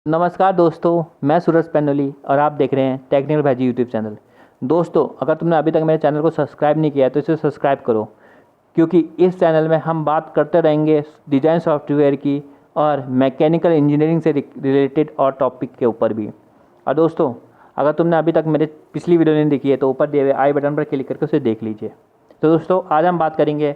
नमस्कार दोस्तों, मैं सूरज पैनोली और आप देख रहे हैं टेक्निकल भाजी यूट्यूब चैनल। दोस्तों, अगर तुमने अभी तक मेरे चैनल को सब्सक्राइब नहीं किया है तो इसे सब्सक्राइब करो, क्योंकि इस चैनल में हम बात करते रहेंगे डिज़ाइन सॉफ्टवेयर की और मैकेनिकल इंजीनियरिंग से रिलेटेड और टॉपिक के ऊपर भी। और दोस्तों, अगर तुमने अभी तक मेरे पिछली वीडियो नहीं देखी है तो ऊपर दिए हुए आई बटन पर क्लिक करके उसे देख लीजिए। तो दोस्तों, आज हम बात करेंगे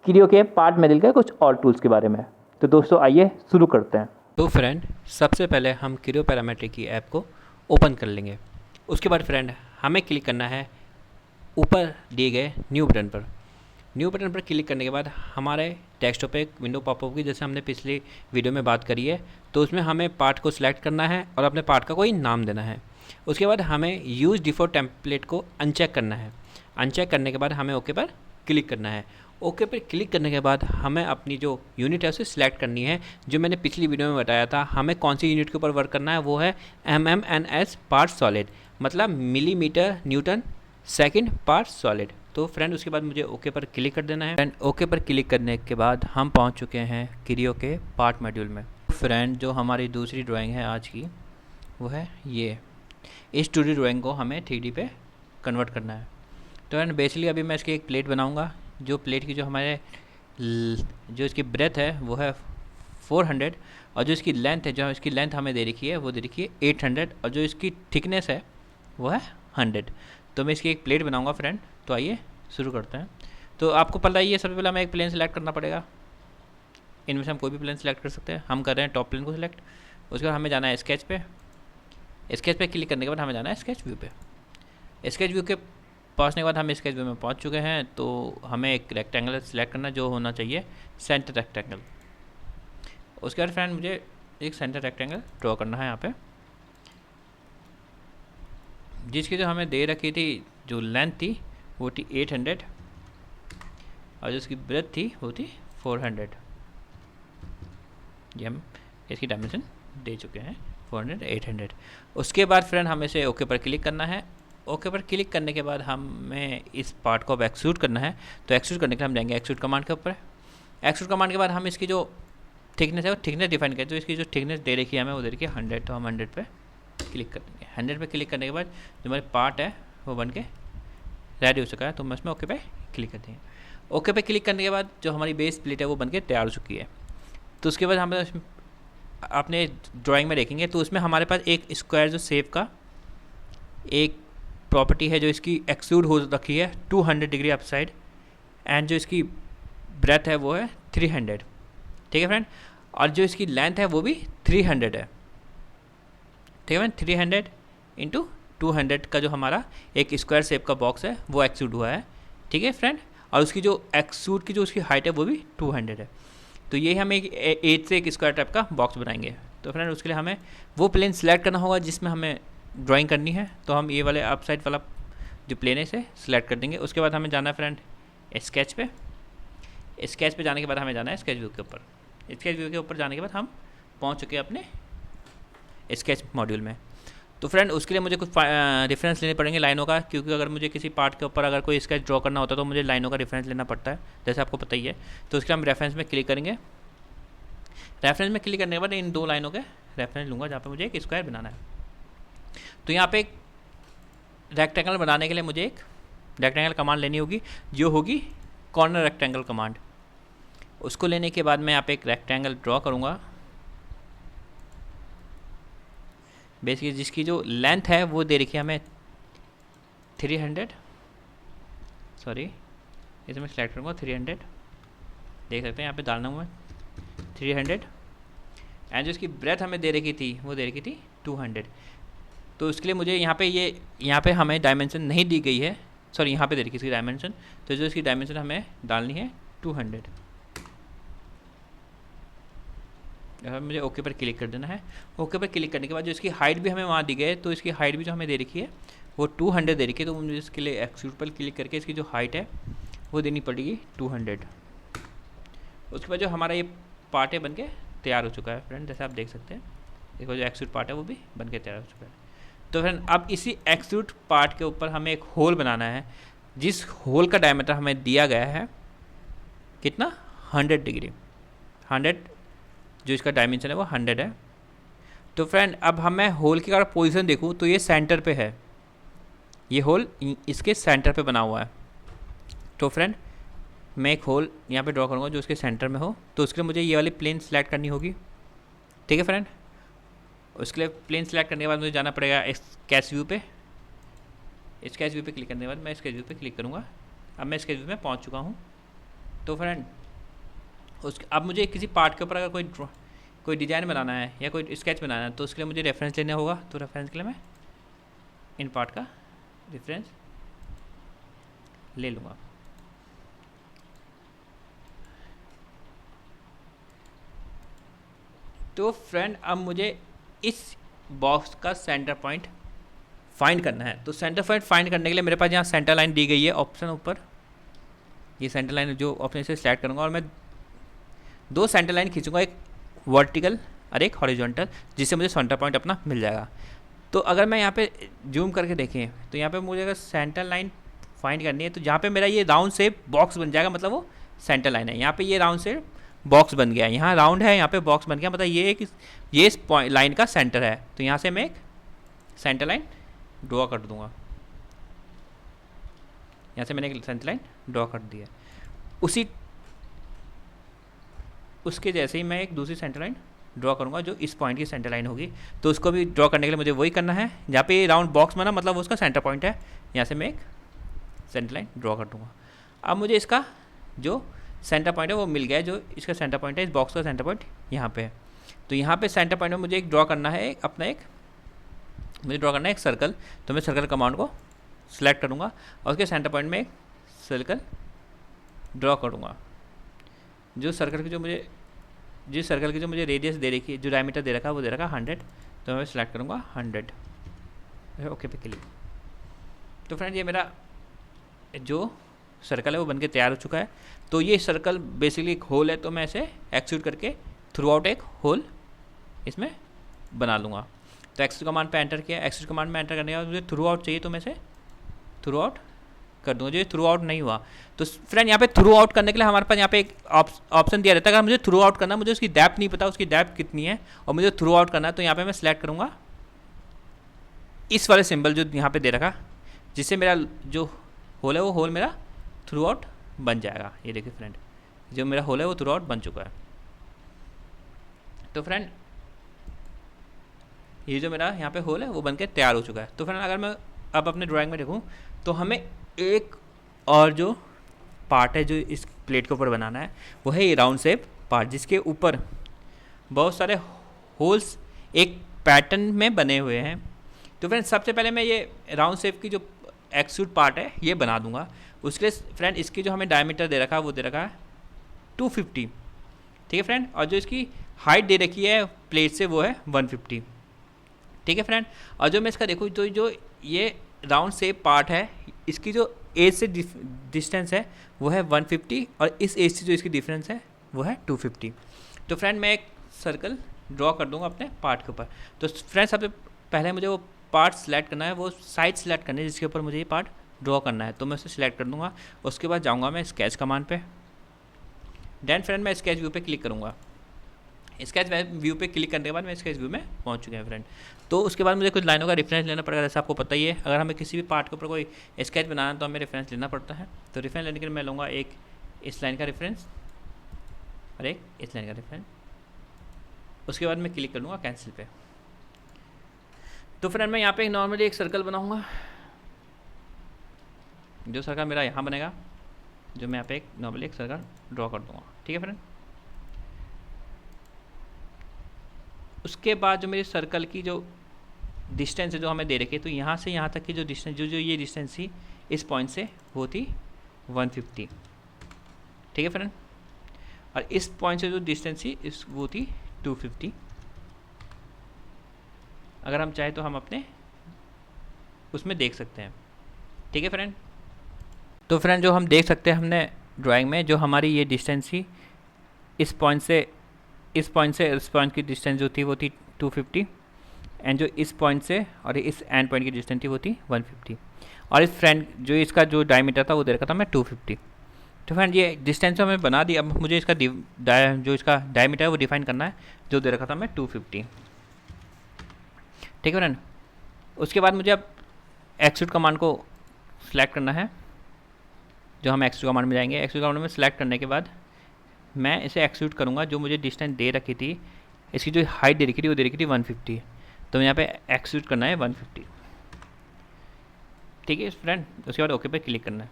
क्रियो के पार्ट मेडल के कुछ और टूल्स के बारे में। तो दोस्तों, आइए शुरू करते हैं। तो फ्रेंड, सबसे पहले हम क्रियो पैरामेट्रिक की ऐप को ओपन कर लेंगे। उसके बाद फ्रेंड, हमें क्लिक करना है ऊपर दिए गए न्यू बटन पर। न्यू बटन पर क्लिक करने के बाद हमारे डेस्कटॉप पे एक विंडो पॉप होगी, जैसे हमने पिछली वीडियो में बात करी है। तो उसमें हमें पार्ट को सिलेक्ट करना है और अपने पार्ट का कोई नाम देना है। उसके बाद हमें यूज़ डिफ़ॉल्ट टेम्पलेट को अनचेक करना है। अनचेक करने के बाद हमें ओके पर क्लिक करना है। ओके पर क्लिक करने के बाद हमें अपनी जो यूनिट है उसे सिलेक्ट करनी है। जो मैंने पिछली वीडियो में बताया था, हमें कौन सी यूनिट के ऊपर वर्क करना है, वो है MMNS पार्ट सॉलिड, मतलब millimetre Newton second part solid. तो फ्रेंड, उसके बाद मुझे ओके पर क्लिक कर देना है। फ्रेंड, ओके पर क्लिक करने के बाद हम पहुंच चुके हैं क्रियो के पार्ट मॉड्यूल में। फ्रेंड, जो हमारी दूसरी ड्राइंग है आज की, वो है ये। इस 2D ड्राइंग को हमें 3D पे कन्वर्ट करना है। तो फ्रेंड, बेसिकली अभी मैं इसकी एक प्लेट बनाऊंगा। जो प्लेट की जो हमारे जो इसकी ब्रेथ है वो है 400, और जो इसकी लेंथ है, जो इसकी लेंथ हमें दे रखी है वो दे रखी है 800, और जो इसकी थिकनेस है वो है 100। तो मैं इसकी एक प्लेट बनाऊंगा फ्रेंड। तो आइए शुरू करते हैं। तो आपको पता ही है, सबसे पहले हमें एक प्लेन सेलेक्ट करना पड़ेगा। इनमें से हम कोई भी प्लेन सेलेक्ट कर सकते हैं। हम कर रहे हैं टॉप प्लेन को सिलेक्ट। उसके बाद हमें जाना है स्केच पे। स्केच पे क्लिक करने के बाद हमें जाना है स्केच व्यू पे। स्केच व्यू के पहुँचने के बाद हम स्केच व्यू में पहुँच चुके हैं। तो हमें एक रेक्टेंगल सेलेक्ट करना, जो होना चाहिए सेंटर रेक्टेंगल। उसके बाद फ्रेंड, मुझे एक सेंटर रेक्टेंगल ड्रॉ करना है यहाँ पे, जिसकी जो हमें दे रखी थी, जो लेंथ थी वो थी 800, और जो इसकी ब्रेथ थी वो थी 400। ये हम इसकी डायमेंशन दे चुके हैं 400 800। उसके बाद फ्रेंड, हमें से ओके पर क्लिक करना है। ओके पर क्लिक करने के बाद हमें इस पार्ट को अब एक्सट्रूड करना है। तो एक्सट्रूड करने के लिए हम जाएंगे एक्सट्रूड कमांड के ऊपर। एक्सट्रूड कमांड के बाद हम इसकी जो थिकनेस है वो थिकनेस डिफाइन करें। तो इसकी जो थिकनेस दे रखी है हमें, वो दे रखी है 100। तो हम 100 पे क्लिक कर देंगे। 100 पे क्लिक करने के बाद जो हमारे पार्ट है वो बन के रेडी हो चुका है। तो हम इसमें ओके पे क्लिक कर देंगे। ओके पे क्लिक करने के बाद जो हमारी बेस प्लेट है वो बन के तैयार हो चुकी है। तो उसके बाद हम अपने ड्राइंग में देखेंगे, तो उसमें हमारे पास एक स्क्वायर जो शेप का एक प्रॉपर्टी है, जो इसकी एक्सट्रूड हो रखी है 200 डिग्री अपसाइड, एंड जो इसकी ब्रेथ है वो है 300। ठीक है फ्रेंड, और जो इसकी लेंथ है वो भी 300 है। ठीक है फ्रेंड, 300 इंटू 200 का जो हमारा एक स्क्वायर शेप का बॉक्स है वो एक्सट्रूड हुआ है। ठीक है फ्रेंड, और उसकी जो एक्सट्रूड की जो उसकी हाइट है वो भी 200 है। तो ये हम एक 8 से एक स्क्वायर टाइप का बॉक्स बनाएंगे। तो फ्रेंड, उसके लिए हमें वो प्लेन सेलेक्ट करना होगा जिसमें हमें ड्राइंग करनी है। तो हम ये वाले अप साइड वाला जो प्लेन है इसे सिलेक्ट कर देंगे। उसके बाद हमें जाना है फ्रेंड स्केच पे। स्केच पे जाने के बाद हमें जाना है स्केच व्यू के ऊपर। स्केच व्यू के ऊपर जाने के बाद हम पहुंच चुके हैं अपने स्केच मॉड्यूल में। तो फ्रेंड, उसके लिए मुझे कुछ रेफरेंस लेने पड़ेंगे लाइनों का, क्योंकि अगर मुझे किसी पार्ट के ऊपर अगर कोई स्केच ड्रॉ करना होता है तो मुझे लाइनों का रेफरेंस लेना पड़ता है, जैसे आपको पता ही है। तो उसके हम रेफरेंस में क्लिक करेंगे। रेफरेंस में क्लिक करने के बाद इन 2 लाइनों के रेफरेंस लूँगा जहाँ पर मुझे एक स्क्वायर बनाना है। तो यहाँ पे एक रेक्टेंगल बनाने के लिए मुझे एक रेक्टेंगल कमांड लेनी होगी, जो होगी कॉर्नर रेक्टेंगल कमांड। उसको लेने के बाद मैं यहाँ पे एक रेक्टेंगल ड्रॉ करूँगा, बेसिकली जिसकी जो लेंथ है वो दे रखी है हमें 300। सॉरी, इसे मैं सेलेक्ट करूँगा 300। देख सकते हैं यहाँ पे डालना हूँ मैं 300, एंड जो इसकी ब्रेथ हमें दे रखी थी वो दे रखी थी 200। तो उसके लिए मुझे यहाँ पे हमें डायमेंशन नहीं दी गई है, सॉरी यहाँ पे दे रखी इसकी डायमेंशन। तो जो इसकी डायमेंशन हमें डालनी है 200। मुझे ओके पर क्लिक कर देना है। ओके पर क्लिक करने के बाद जो इसकी हाइट भी हमें वहाँ दी गई है, तो इसकी हाइट भी जो हमें दे रखी है वो 200 दे रखी है। तो मुझे इसके लिए एक्सट्रूड पर क्लिक करके इसकी जो हाइट है वो देनी पड़ेगी 200। उसके बाद जो हमारा ये पार्ट है बन के तैयार हो चुका है फ्रेंड, जैसे आप देख सकते हैं। देखो, जो एक्सट्रूड पार्ट है वो भी बन के तैयार हो चुका है। तो फ्रेंड, अब इसी एक्सट्रूड पार्ट के ऊपर हमें एक होल बनाना है, जिस होल का डायमीटर हमें दिया गया है कितना, 100 डिग्री। 100 जो इसका डायमेंशन है वो 100 है। तो फ्रेंड अब मैं होल की अगर पोजीशन देखूँ तो ये सेंटर पे है, ये होल इसके सेंटर पे बना हुआ है। तो फ्रेंड मैं एक होल यहाँ पे ड्रॉ करूँगा जो इसके सेंटर में हो, तो उसके लिए मुझे ये वाली प्लेन सेलेक्ट करनी होगी। ठीक है फ्रेंड, उसके लिए प्लेन सेलेक्ट करने के बाद मुझे जाना पड़ेगा स्केच व्यू पे। स्केच व्यू पे क्लिक करने के बाद मैं स्केच व्यू पे क्लिक करूँगा। अब मैं स्केच व्यू में पहुँच चुका हूँ। तो फ्रेंड अब मुझे किसी पार्ट के ऊपर अगर कोई डिज़ाइन बनाना है या कोई स्केच बनाना है तो उसके लिए मुझे रेफरेंस लेना होगा। तो रेफरेंस के लिए मैं इन पार्ट का रेफरेंस ले लूँगा। तो फ्रेंड अब मुझे इस बॉक्स का सेंटर पॉइंट फाइंड करना है। तो सेंटर पॉइंट फाइंड करने के लिए मेरे पास यहाँ सेंटर लाइन दी गई है ऑप्शन ऊपर, ये सेंटर लाइन जो ऑप्शन से सिलेक्ट करूँगा और मैं 2 सेंटर लाइन खींचूंगा, एक वर्टिकल और एक हॉरिजॉन्टल, जिससे मुझे सेंटर पॉइंट अपना मिल जाएगा। तो अगर मैं यहाँ पे जूम करके देखें तो यहाँ पे मुझे अगर सेंटर लाइन फाइंड करनी है तो जहाँ पे मेरा ये राउंड शेप बॉक्स बन जाएगा, मतलब वो सेंटर लाइन है। यहाँ पे ये राउंड शेप बॉक्स बन गया, यहाँ राउंड है, यहाँ पे बॉक्स बन गया, मतलब ये इस लाइन का सेंटर है। तो यहाँ से मैं एक सेंटर लाइन ड्रॉ कर दूंगा। यहाँ से मैंने एक सेंटर लाइन ड्रॉ कर दी है। उसके जैसे ही मैं एक दूसरी सेंटर लाइन ड्रॉ करूँगा जो इस पॉइंट की सेंटर लाइन होगी। तो उसको भी ड्रॉ करने के लिए मुझे वही करना है, जहाँ पे राउंड बॉक्स बना मतलब उसका सेंटर पॉइंट है। यहाँ से मैं एक सेंटर लाइन ड्रॉ कर दूँगा। अब मुझे इसका जो सेंटर पॉइंट है वो मिल गया है, जो इसका सेंटर पॉइंट है, इस बॉक्स का सेंटर पॉइंट यहाँ पे है। तो यहाँ पे सेंटर पॉइंट में मुझे एक ड्रॉ करना है मुझे ड्रॉ करना है एक सर्कल। तो मैं सर्कल कमांड को सिलेक्ट करूँगा और उसके सेंटर पॉइंट में एक सर्कल ड्रॉ करूँगा। जिस सर्कल की जो मुझे रेडियस दे रखी है, जो डायमीटर दे रखा है वो दे रखा है 100। तो मैं सिलेक्ट करूँगा 100, ओके पे क्लिक। तो फ्रेंड ये मेरा जो सर्कल है वो बनके तैयार हो चुका है। तो ये सर्कल बेसिकली एक होल है, तो मैं इसे एक्सट्रूड करके थ्रू आउट एक होल इसमें बना लूँगा। तो एक्सट्रूड कमांड पे एंटर किया। एक्सट्रूड कमांड में एंटर करने के बाद मुझे थ्रू आउट चाहिए, तो मैं इसे थ्रू आउट कर दूँगा। जो ये थ्रू आउट नहीं हुआ तो फ्रेंड यहाँ पे थ्रू आउट करने के लिए हमारे पास यहाँ पे एक ऑप्शन दिया रहता है। अगर मुझे थ्रू आउट करना, मुझे उसकी डेप्थ नहीं पता उसकी डेप्थ कितनी है और मुझे थ्रू आउट करना है, तो यहाँ पे मैं सिलेक्ट करूँगा इस वाले सिंबल जो यहाँ पे दे रखा, जिससे मेरा जो होल है वो होल मेरा थ्रू आउट बन जाएगा। ये देखिए फ्रेंड, जो मेरा होल है वो थ्रू आउट बन चुका है। तो फ्रेंड ये जो मेरा यहाँ पे होल है वो बन के तैयार हो चुका है। तो फ्रेंड अगर मैं अब अपने ड्राइंग में देखूँ तो हमें एक और जो पार्ट है जो इस प्लेट के ऊपर बनाना है वो है ये राउंड शेप पार्ट, जिसके ऊपर बहुत सारे होल्स एक पैटर्न में बने हुए हैं। तो फ्रेंड सबसे पहले मैं ये राउंड शेप की जो एक्सट्रूड पार्ट है ये बना दूंगा। उसके लिए फ्रेंड इसकी जो हमें डायमीटर दे रखा है वो दे रखा है 250, ठीक है फ्रेंड, और जो इसकी हाइट दे रखी है प्लेट से वो है 150, ठीक है फ्रेंड। और जो मैं इसका देखूँ तो जो ये राउंड शेप पार्ट है इसकी जो एज से डिस्टेंस है वो है 150 और इस एज से जो इसकी डिफरेंस है वो है 250। तो फ्रेंड मैं एक सर्कल ड्रॉ कर दूंगा अपने पार्ट के ऊपर। तो फ्रेंड सबसे पहले मुझे वो पार्ट सेलेक्ट करना है, वो साइड सेलेक्ट करनी है जिसके ऊपर मुझे ये पार्ट ड्रॉ करना है। तो मैं उसे सिलेक्ट कर दूंगा। उसके बाद जाऊंगा मैं स्केच कमांड पे। देन फ्रेंड मैं स्केच व्यू पे क्लिक करूँगा। स्केच व्यू पे क्लिक करने के बाद मैं स्केच व्यू में पहुंच चुके हैं फ्रेंड। तो उसके बाद मुझे कुछ लाइनों का रेफरेंस लेना पड़ेगा, जैसे आपको पता ही है अगर हमें किसी भी पार्ट के ऊपर कोई स्केच बनाना है तो हमें रेफरेंस लेना पड़ता है। तो रेफरेंस लेने के लिए मैं लूँगा एक इस लाइन का रेफरेंस और एक इस लाइन का रेफरेंस। उसके बाद मैं क्लिक कर लूँगा कैंसिल पे। तो फ्रेंड मैं यहाँ पे नॉर्मली एक सर्कल बनाऊँगा, जो सर्कल मेरा यहाँ बनेगा, जो मैं यहाँ पे एक नॉर्मली एक सर्कल ड्रॉ कर दूँगा, ठीक है फ्रेंड। उसके बाद जो मेरी सर्कल की जो डिस्टेंस है जो हमें दे रखी है, तो यहाँ से यहाँ तक की जो डिस्टेंस जो ये डिस्टेंस थी इस पॉइंट से वो थी 150, ठीक है फ्रेंड। और इस पॉइंट से जो डिस्टेंस थी वो थी 250। अगर हम चाहें तो हम अपने उसमें देख सकते हैं, ठीक है फ्रेंड। तो फ्रेंड जो हम देख सकते हैं हमने ड्राइंग में जो हमारी ये डिस्टेंस थी इस पॉइंट से इस पॉइंट की डिस्टेंस जो थी वो थी 250 एंड जो इस पॉइंट से और इस एंड पॉइंट की डिस्टेंस थी वो थी 150 और इस फ्रेंड जो इसका जो डायमीटर था वो दे रखा था मैं 250। तो फ्रेंड ये डिस्टेंस तो हमें बना दी। अब मुझे इसका जो इसका डायमीटर है वो डिफाइन करना है, जो दे रखा था मैं 250। ठीक है फ्रेंड। उसके बाद मुझे अब एक्सट्रूड कमांड को सिलेक्ट करना है, जो हम एक्सट्रूड कमांड में जाएंगे। एक्सट्रूड कमांड में सिलेक्ट करने के बाद मैं इसे एक्सट्रूड करूँगा। जो मुझे डिस्टेंस दे रखी थी, इसकी जो हाइट दे रखी थी वो दे रखी थी 150, तो यहाँ पे एक्सट्रूड करना है 150। ठीक है फ्रेंड। उसके बाद ओके पे क्लिक करना है।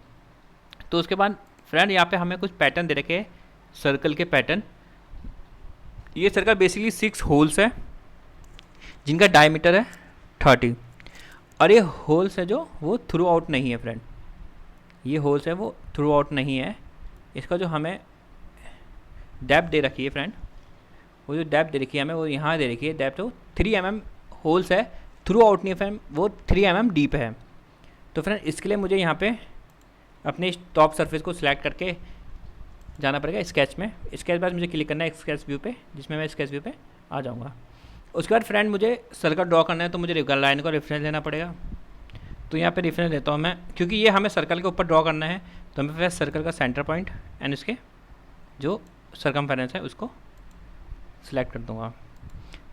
तो उसके बाद फ्रेंड यहाँ पे हमें कुछ पैटर्न दे रखे हैं, सर्कल के पैटर्न। ये सर्कल बेसिकली 6 होल्स है जिनका डायमीटर है 30, और ये होल्स है जो वो थ्रू आउट नहीं है फ्रेंड। ये होल्स है वो थ्रू आउट नहीं है। इसका जो हमें डेप्थ दे रखी है फ्रेंड, वो जो डेप्थ दे रखी है हमें वो यहाँ दे रखी है डेप्थ, तो 3 mm होल्स है, थ्रू आउट नहीं है फ्रेंड, वो 3 mm डीप है। तो फ्रेंड इसके लिए मुझे यहाँ पे अपने टॉप सरफेस को सिलेक्ट करके जाना पड़ेगा स्केच में। स्केच बाद मुझे क्लिक करना है स्केच व्यू पे, जिसमें मैं स्केच व्यू पे आ जाऊँगा। उसके बाद फ्रेंड मुझे सर्कल ड्रॉ करना है, तो मुझे लाइन का रेफरेंस लेना पड़ेगा। तो यहाँ पे रेफरेंस लेता हूँ मैं, क्योंकि ये हमें सर्कल के ऊपर ड्रॉ करना है। तो हमें फिर सर्कल का सेंटर पॉइंट एंड इसके जो सरकमफेरेंस है उसको सिलेक्ट कर दूँगा।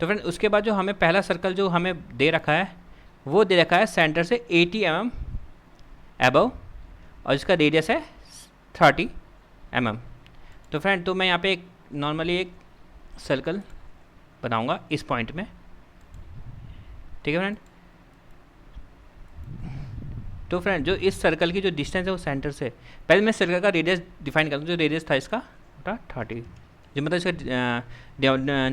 तो फ्रेंड उसके बाद जो हमें पहला सर्कल जो हमें दे रखा है वो दे रखा है सेंटर से 80 mm एबव, और इसका रेडियस है 30 mm। तो फ्रेंड तो मैं यहाँ पे एक नॉर्मली एक सर्कल बनाऊँगा इस पॉइंट में। ठीक है फ्रेंड। तो फ्रेंड जो इस सर्कल की जो डिस्टेंस है वो सेंटर से, पहले मैं सर्कल का रेडियस डिफाइन करूँ। जो रेडियस था इसका था 30, जो मतलब इसका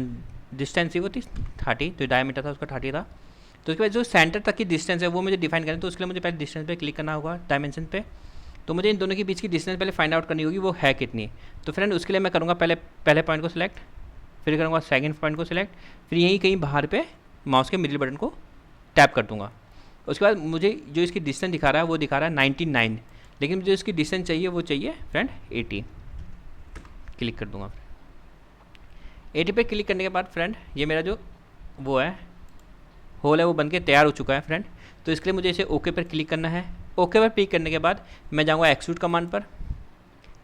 डिस्टेंस थी वो थी 30, जो डायमीटर था उसका 30 था। तो उसके बाद जो सेंटर तक की डिस्टेंस है वो मुझे डिफाइन करना है। तो उसके लिए मुझे पहले डिस्टेंस पे क्लिक करना होगा, डायमेंशन पे। तो मुझे इन दोनों के बीच की डिस्टेंस पहले फाइंड आउट करनी होगी वो है कितनी। तो फ्रेंड उसके लिए मैं करूँगा पहले पॉइंट को सिलेक्ट, फिर करूँगा सेकंड पॉइंट को सिलेक्ट, फिर यहीं कहीं बाहर पे माउस के मिडिल बटन को टैप कर दूँगा। उसके बाद मुझे जो इसकी डिस्टेंस दिखा रहा है वो दिखा रहा है 99, लेकिन मुझे इसकी डिस्टेंस चाहिए वो चाहिए फ्रेंड 80। क्लिक कर दूँगा। 80 पे क्लिक करने के बाद फ्रेंड ये मेरा जो वो है होल है वो बनके तैयार हो चुका है फ्रेंड। तो इसके लिए मुझे इसे ओके पर क्लिक करना है। ओके पर क्लिक करने के बाद मैं जाऊँगा एक्सट्रूड कमांड पर।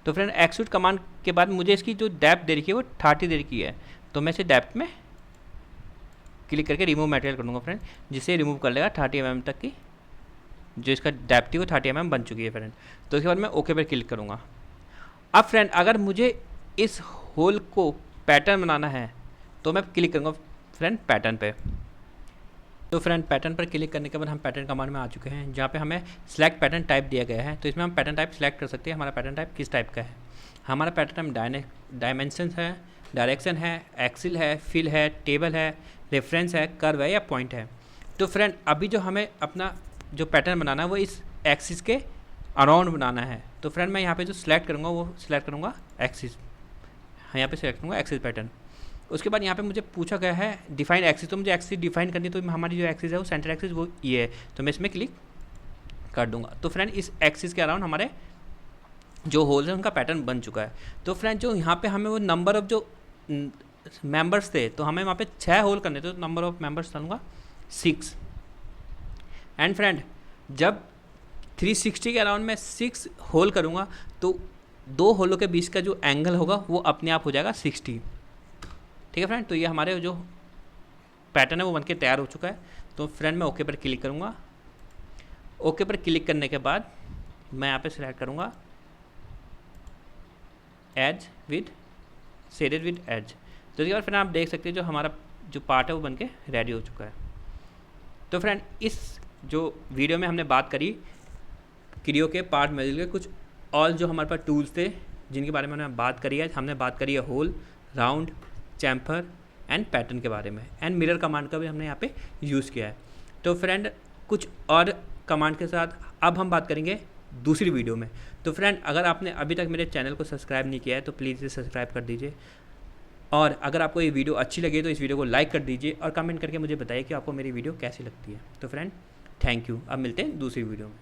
तो फ्रेंड एक्सट्रूड कमांड के बाद मुझे इसकी जो डेप्थ दे रखी है वो 30 दे रखी है। तो मैं इसे डेप्थ में क्लिक करके रिमूव मटेरियल कर दूँगा फ्रेंड, जिसे रिमूव कर लेगा 30 mm तक की जो इसका डेप्थ थी वो 30 mm बन चुकी है फ्रेंड। तो उसके बाद मैं ओके पर क्लिक करूँगा। अब फ्रेंड अगर मुझे इस होल को पैटर्न बनाना है तो मैं क्लिक करूँगा फ्रेंड पैटर्न पे। तो फ्रेंड पैटर्न पर क्लिक करने के बाद हम पैटर्न कमांड में आ चुके हैं, जहाँ पे हमें सिलेक्ट पैटर्न टाइप दिया गया है। तो इसमें हम पैटर्न टाइप सिलेक्ट कर सकते हैं हमारा पैटर्न टाइप किस टाइप का है। हमारा पैटर्न टाइप डायमेंशन है, डायरेक्शन है, एक्सिल है, फिल है, टेबल है, रेफरेंस है, कर्व है या पॉइंट है। तो फ्रेंड अभी जो हमें अपना जो पैटर्न बनाना है वो इस एक्सिस के अराउंड बनाना है। तो फ्रेंड मैं यहाँ पे जो सिलेक्ट करूँगा वो सिलेक्ट करूँगा एक्सिस, यहाँ पे सिलेक्ट करूँगा एक्सिस पैटर्न। उसके बाद यहाँ पे मुझे पूछा गया है डिफाइन एक्सिस, तो मुझे एक्सिस डिफाइन करनी है। तो हमारी जो एक्सिस है वो सेंटर एक्सिस वो ये है, तो मैं इसमें क्लिक कर दूँगा। तो फ्रेंड इस एक्सिस के अराउंड हमारे जो होल्स हैं उनका पैटर्न बन चुका है। तो फ्रेंड जो यहाँ पे हमें वो नंबर ऑफ जो मेंबर्स थे तो हमें वहाँ पे 6 होल करने थे, तो नंबर ऑफ मेंबर्स डालूंगा 6। एंड फ्रेंड जब 360 के अराउंड में 6 होल करूँगा तो 2 होलों के बीच का जो एंगल होगा वो अपने आप हो जाएगा 60। ठीक है फ्रेंड। तो ये हमारे जो पैटर्न है वो बनके तैयार हो चुका है। तो फ्रेंड मैं ओके पर क्लिक करूँगा। ओके पर क्लिक करने के बाद मैं यहाँ पे सिलेक्ट करूँगा edge with shaded with edge. तो इसके बाद फ्रेंड आप देख सकते हैं जो हमारा जो पार्ट है वो बनके रेडी हो चुका है। तो फ्रेंड इस जो वीडियो में हमने बात करी क्रियो के पार्ट मॉड्यूल के कुछ और जो हमारे पास टूल्स थे जिनके बारे में हमने बात करी है। हमने बात करी है hole, round, chamfer and pattern के बारे में, एंड मिरर कमांड का भी हमने यहाँ पे यूज़ किया है। तो फ्रेंड कुछ और कमांड के साथ अब हम बात करेंगे दूसरी वीडियो में। तो फ्रेंड अगर आपने अभी तक मेरे चैनल को सब्सक्राइब नहीं किया है तो प्लीज़ इसे सब्सक्राइब कर दीजिए, और अगर आपको ये वीडियो अच्छी लगे तो इस वीडियो को लाइक कर दीजिए और कमेंट करके मुझे बताइए कि आपको मेरी वीडियो कैसी लगती है। तो फ्रेंड थैंक यू। अब मिलते हैं दूसरी वीडियो में।